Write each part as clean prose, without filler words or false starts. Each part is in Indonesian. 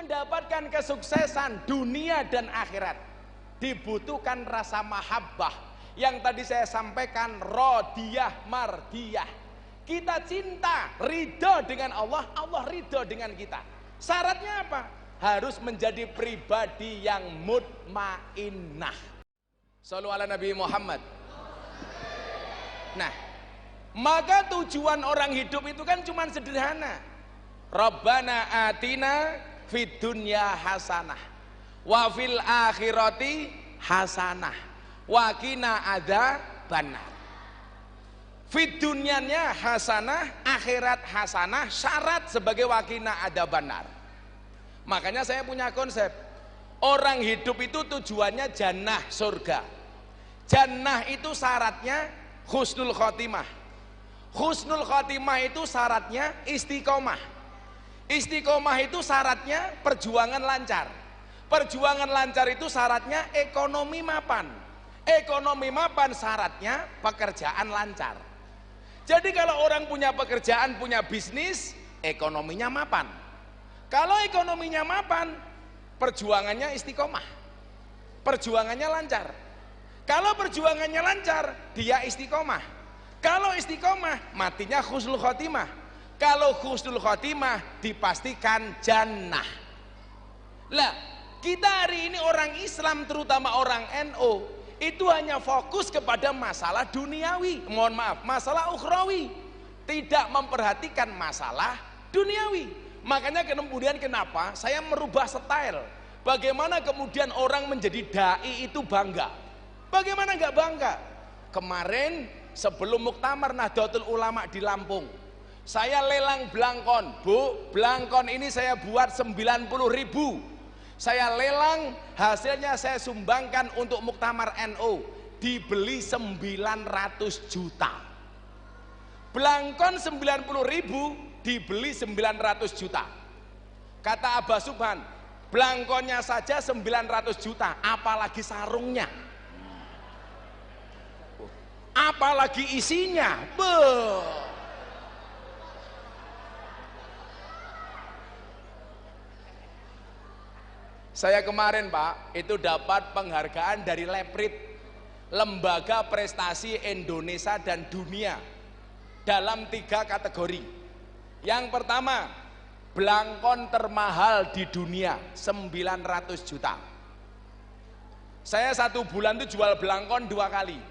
mendapatkan kesuksesan dunia dan akhirat dibutuhkan rasa mahabbah yang tadi saya sampaikan, rodiyah mardiyah. Kita cinta, ridho dengan Allah, Allah ridho dengan kita. Syaratnya apa? Harus menjadi pribadi yang mutmainnah. Shallu ala Nabi Muhammad. Nah, maka tujuan orang hidup itu kan cuma sederhana. Rabbana atina fid dunya hasanah wa fil akhirati hasanah wa qina adzabannar. Fid dunyanya hasanah, akhirat hasanah, syarat sebagai wa qina adzabannar. Makanya saya punya konsep, orang hidup itu tujuannya jannah, surga. Jannah itu syaratnya husnul khotimah. Husnul khotimah itu syaratnya istiqomah. Istiqomah itu syaratnya perjuangan lancar. Perjuangan lancar itu syaratnya ekonomi mapan. Ekonomi mapan syaratnya pekerjaan lancar. Jadi kalau orang punya pekerjaan, punya bisnis, ekonominya mapan. Kalau ekonominya mapan, perjuangannya istiqomah. Perjuangannya lancar. Kalau perjuangannya lancar, dia istiqomah. Kalau istiqomah, matinya husnul khotimah. Kalau husnul khotimah, dipastikan jannah. Lah, kita hari ini orang Islam, terutama orang NU, itu hanya fokus kepada masalah duniawi, mohon maaf, masalah ukhrawi, tidak memperhatikan masalah duniawi. Makanya kemudian kenapa saya merubah style. Bagaimana kemudian orang menjadi dai itu bangga? Bagaimana nggak bangga? Kemarin sebelum Muktamar Nahdlatul Ulama di Lampung, saya lelang blangkon. Bu, blangkon ini saya buat 90.000. Saya lelang, hasilnya saya sumbangkan untuk Muktamar NU, dibeli 900 juta. Blangkon 90.000 dibeli 900 juta. Kata Abah Subhan, blangkonnya saja 900 juta, apalagi sarungnya, apalagi isinya. Saya kemarin Pak, itu dapat penghargaan dari Leprit, Lembaga Prestasi Indonesia dan Dunia, dalam 3 kategori. Yang pertama, blangkon termahal di dunia, 900 juta. Saya 1 bulan itu jual blangkon 2 kali.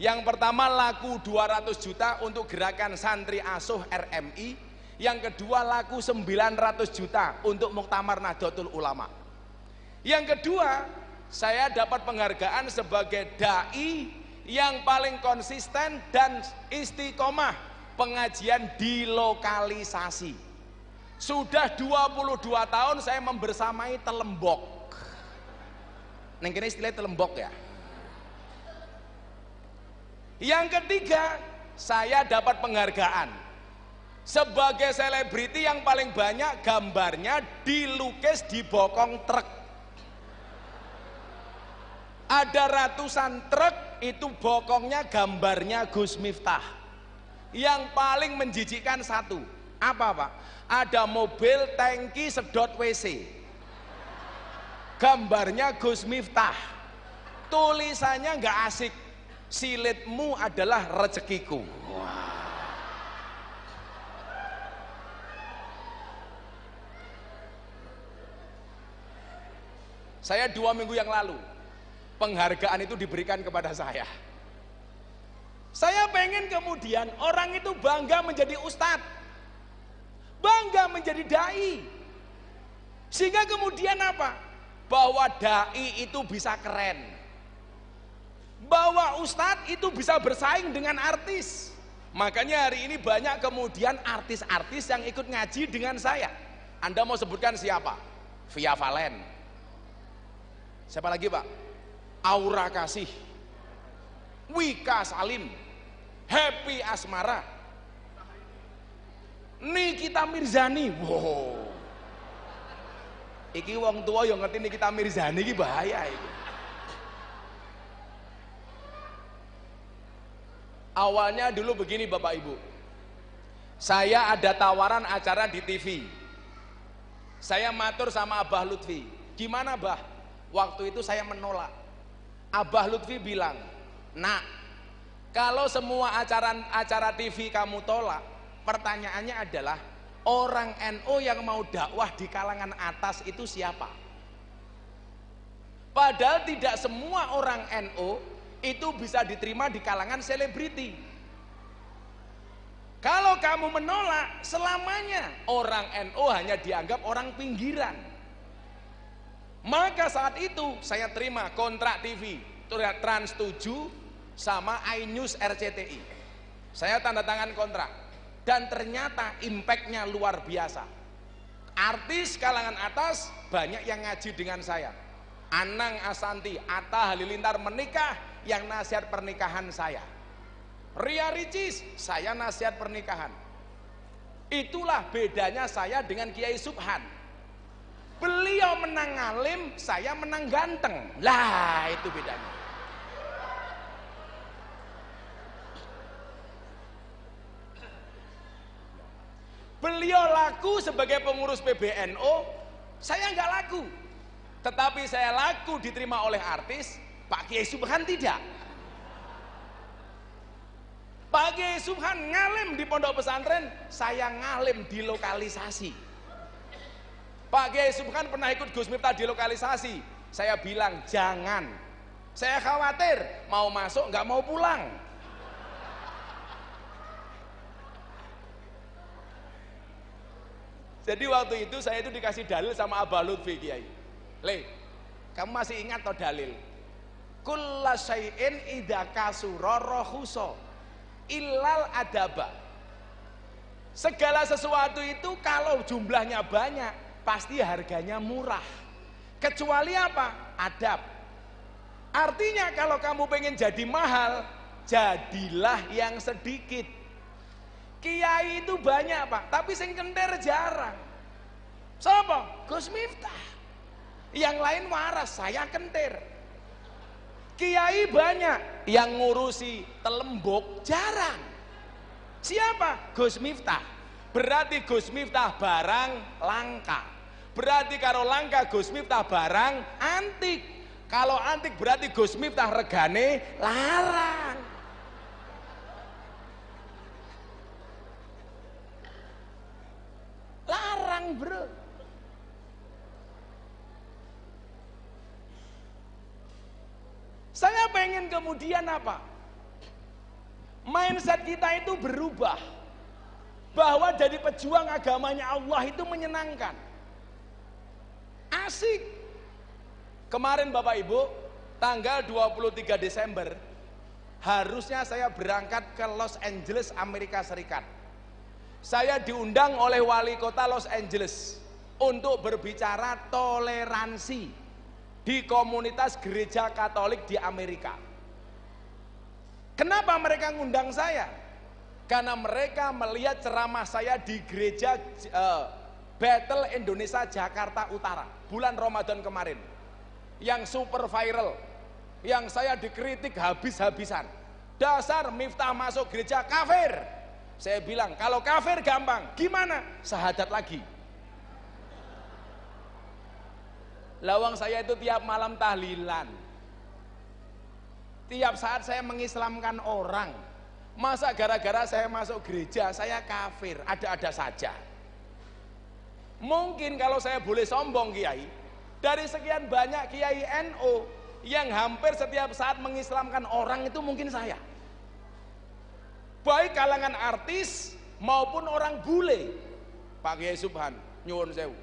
Yang pertama laku 200 juta untuk gerakan santri asuh RMI. Yang kedua laku 900 juta untuk Muktamar Nahdlatul Ulama. Yang kedua, saya dapat penghargaan sebagai dai yang paling konsisten dan istiqomah pengajian di lokalisasi. Sudah 22 tahun saya membersamai telembok. Neng kene istilahnya telembok ya. Yang ketiga, saya dapat penghargaan sebagai selebriti yang paling banyak gambarnya dilukis di bokong truk. Ada ratusan truk itu bokongnya gambarnya Gus Miftah. Yang paling menjijikkan satu, apa Pak? Ada mobil tangki sedot WC, gambarnya Gus Miftah, tulisannya nggak asik, silitmu adalah rezekiku. Saya 2 minggu yang lalu, penghargaan itu diberikan kepada saya. Saya pengen kemudian orang itu bangga menjadi ustadz, bangga menjadi dai, sehingga kemudian apa? Bahwa dai itu bisa keren, bahwa ustadz itu bisa bersaing dengan artis. Makanya hari ini banyak kemudian artis-artis yang ikut ngaji dengan saya. Anda mau sebutkan siapa? Via Valen, siapa lagi Pak? Aura Kasih, Wika Salim, Happy Asmara, Nikita Mirzani. Wow, iki wong tua yang ngerti Nikita Mirzani iki bahaya iki. Awalnya dulu begini Bapak Ibu, saya ada tawaran acara di TV, Saya matur sama Abah Lutfi, gimana Bah? Waktu itu saya menolak. Abah Lutfi bilang, nak, kalau semua acara TV kamu tolak, pertanyaannya adalah orang NU yang mau dakwah di kalangan atas itu siapa? Padahal tidak semua orang NU itu bisa diterima di kalangan selebriti. Kalau kamu menolak, selamanya orang NU hanya dianggap orang pinggiran. Maka saat itu saya terima kontrak TV Trans 7 sama iNews RCTI. Saya tanda tangan kontrak dan ternyata impactnya luar biasa. Artis kalangan atas banyak yang ngaji dengan saya. Anang Asanti, Atta Halilintar menikah, yang nasihat pernikahan saya. Ria Ricis, saya nasihat pernikahan. Itulah bedanya saya dengan Kiai Subhan. Beliau menang alim, saya menang ganteng. Lah, itu bedanya. Beliau laku sebagai pengurus PBNU, saya nggak laku. Tetapi saya laku diterima oleh artis, Pak Kiai Subhan tidak. Pak Kiai Subhan ngalim di pondok pesantren, saya ngalim di lokalisasi. Pak Kiai Subhan pernah ikut Gus Miftah di lokalisasi. Saya bilang jangan. Saya khawatir mau masuk nggak mau pulang. Jadi waktu itu saya itu dikasih dalil sama Abah Lutfi Kiai. Le, kamu masih ingat toh dalil? Kulla syai'in idza kasura rahusa illal adaba. Segala sesuatu itu kalau jumlahnya banyak pasti harganya murah. Kecuali apa? Adab. Artinya kalau kamu pengen jadi mahal, jadilah yang sedikit. Kiai itu banyak Pak, tapi sing kenter jarang. Siapa? Gus Miftah. Yang lain waras, saya kenter. Kiai banyak, yang ngurusi telembok jarang. Siapa? Gus Miftah. Berarti Gus Miftah barang langka. Berarti kalau langka Gus Miftah barang antik. Kalau antik berarti Gus Miftah regane larang. Larang bro. Saya pengen kemudian apa? Mindset kita itu berubah. Bahwa jadi pejuang agamanya Allah itu menyenangkan. Asik. Kemarin Bapak Ibu, tanggal 23 Desember, harusnya saya berangkat ke Los Angeles, Amerika Serikat. Saya diundang oleh wali kota Los Angeles untuk berbicara toleransi di komunitas gereja Katolik di Amerika. Kenapa mereka ngundang saya? Karena mereka melihat ceramah saya di gereja Battle Indonesia Jakarta Utara bulan Ramadan kemarin, yang super viral, yang saya dikritik habis-habisan. Dasar Miftah masuk gereja kafir. Saya bilang kalau kafir gampang, gimana? Syahadat lagi. Lawang saya itu tiap malam tahlilan. Tiap saat saya mengislamkan orang. Masa gara-gara saya masuk gereja saya kafir? Ada-ada saja. Mungkin kalau saya boleh sombong Kiai, dari sekian banyak Kiai NU yang hampir setiap saat mengislamkan orang itu mungkin saya. Baik kalangan artis maupun orang bule. Pak Kiai Subhan, nyuwun sewu.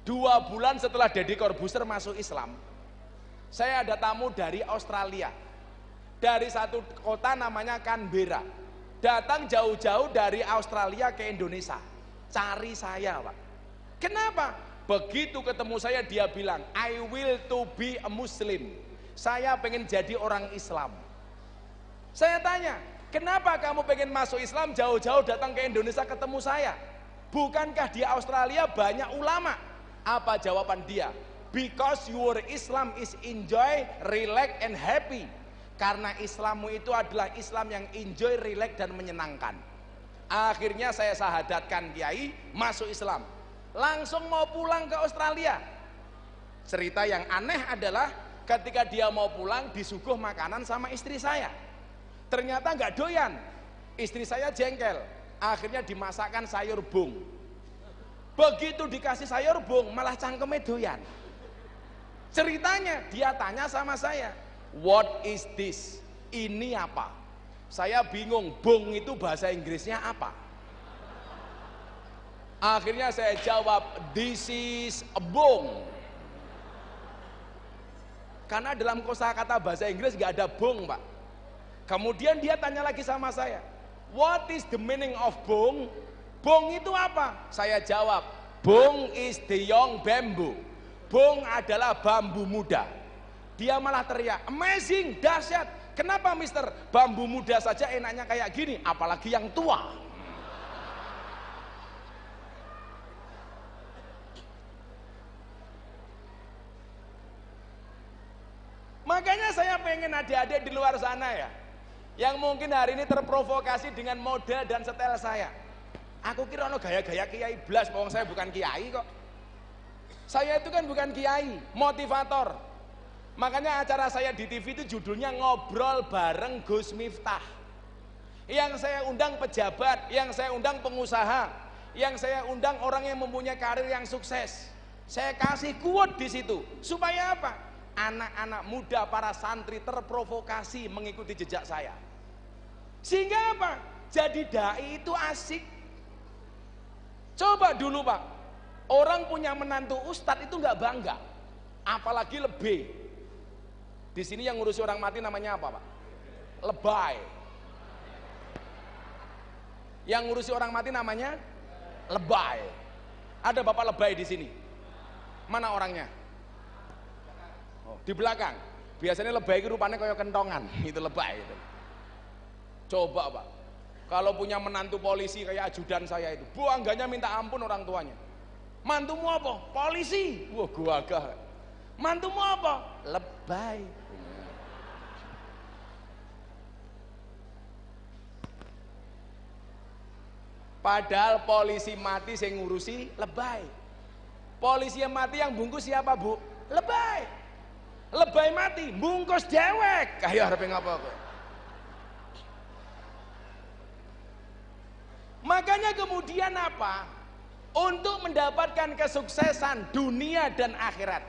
2 bulan setelah Deddy Corbuzier masuk Islam, saya ada tamu dari Australia, dari satu kota namanya Canberra, datang jauh-jauh dari Australia ke Indonesia, cari saya Pak. Kenapa? Begitu ketemu saya dia bilang, I will to be a Muslim. Saya pengen jadi orang Islam. Saya tanya, kenapa kamu pengen masuk Islam jauh-jauh datang ke Indonesia ketemu saya? Bukankah di Australia banyak ulama? Apa jawaban dia? Because your Islam is enjoy, relax and happy. Karena Islammu itu adalah Islam yang enjoy, relax dan menyenangkan. Akhirnya saya syahadatkan Kiai, masuk Islam. langsung mau pulang ke Australia. Cerita yang aneh adalah ketika dia mau pulang disuguh makanan sama istri saya. Ternyata nggak doyan, istri saya jengkel, akhirnya dimasakkan sayur bung. Begitu dikasih sayur bung malah cangkeme doyan. Ceritanya dia tanya sama saya, what is this? Ini apa? Saya bingung, bung itu bahasa Inggrisnya apa? Akhirnya saya jawab, this is a bung. Karena dalam kosakata bahasa Inggris gak ada bung, Pak. Kemudian dia tanya lagi sama saya, what is the meaning of bung? Bung itu apa? Saya jawab, bung is the young bamboo. Bung adalah bambu muda. Dia malah teriak, amazing, dahsyat. Kenapa mister? Bambu muda saja enaknya kayak gini, apalagi yang tua. Makanya saya pengen adik-adik di luar sana ya, yang mungkin hari ini terprovokasi dengan model dan setel saya. Aku kira ono gaya-gaya kiai blas, wong saya bukan kiai kok. Saya itu kan bukan kiai, motivator. Makanya acara saya di TV itu judulnya Ngobrol Bareng Gus Miftah. Yang saya undang pejabat, yang saya undang pengusaha, yang saya undang orang yang mempunyai karir yang sukses. Saya kasih quote di situ supaya apa? Anak-anak muda, para santri terprovokasi mengikuti jejak saya. Sehingga apa? Jadi dai itu asik. Coba dulu Pak, orang punya menantu ustadz itu nggak bangga, apalagi lebih. Di sini yang ngurusi orang mati namanya apa Pak? Lebay. Yang ngurusi orang mati namanya lebay. Ada bapak lebay di sini? Mana orangnya? Oh, di belakang. Biasanya lebay itu rupanya kayak kentongan, itu lebay itu. Coba Pak, kalau punya menantu polisi kayak ajudan saya itu, bangganya minta ampun orang tuanya. Mantumu apa? Polisi. Wah, gua agak. Mantumu apa? Lebay. Padahal polisi mati saya ngurusi lebay. Polisi yang mati yang bungkus siapa Bu? Lebay. Lebay mati, bungkus dewek. Ayo harap ngapa kok? Makanya kemudian apa? Untuk mendapatkan kesuksesan dunia dan akhirat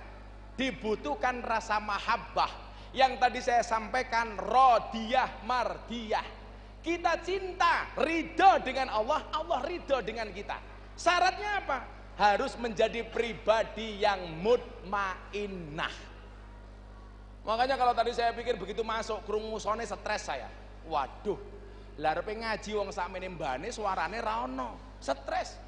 dibutuhkan rasa mahabbah. Yang tadi saya sampaikan, rodiyah mardiyah. Kita cinta, ridho dengan Allah, Allah ridho dengan kita. Syaratnya apa? Harus menjadi pribadi yang mutmainnah. Makanya kalau tadi saya pikir begitu masuk krungu sone stres saya. Waduh, larepe ngaji wong sakmene mbane suarane ra ono, stres.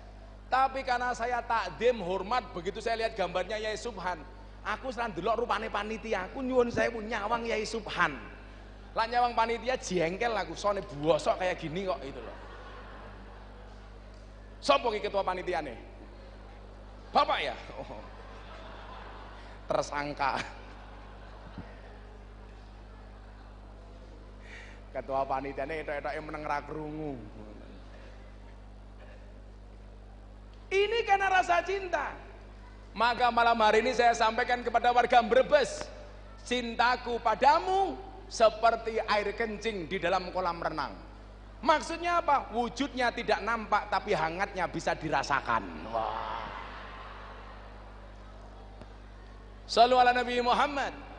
Tapi karena saya takdim hormat, begitu saya lihat gambarnya Yai Subhan, aku selan delok rupane panitia, aku nyuwun saya nyawang Yai Subhan. Lah nyawang panitia jengkel aku, sone bosok kayak gini kok itu loh. Sopo ki ketua panitiane? Bapak ya? Oh. Tersangka. Ketua panitiane etok-etok meneng ra krungu. Ini karena rasa cinta. Maka malam hari ini saya sampaikan kepada warga Brebes, cintaku padamu seperti air kencing di dalam kolam renang. Maksudnya apa? Wujudnya tidak nampak tapi hangatnya bisa dirasakan. Wah. Shallu ala Nabi Muhammad.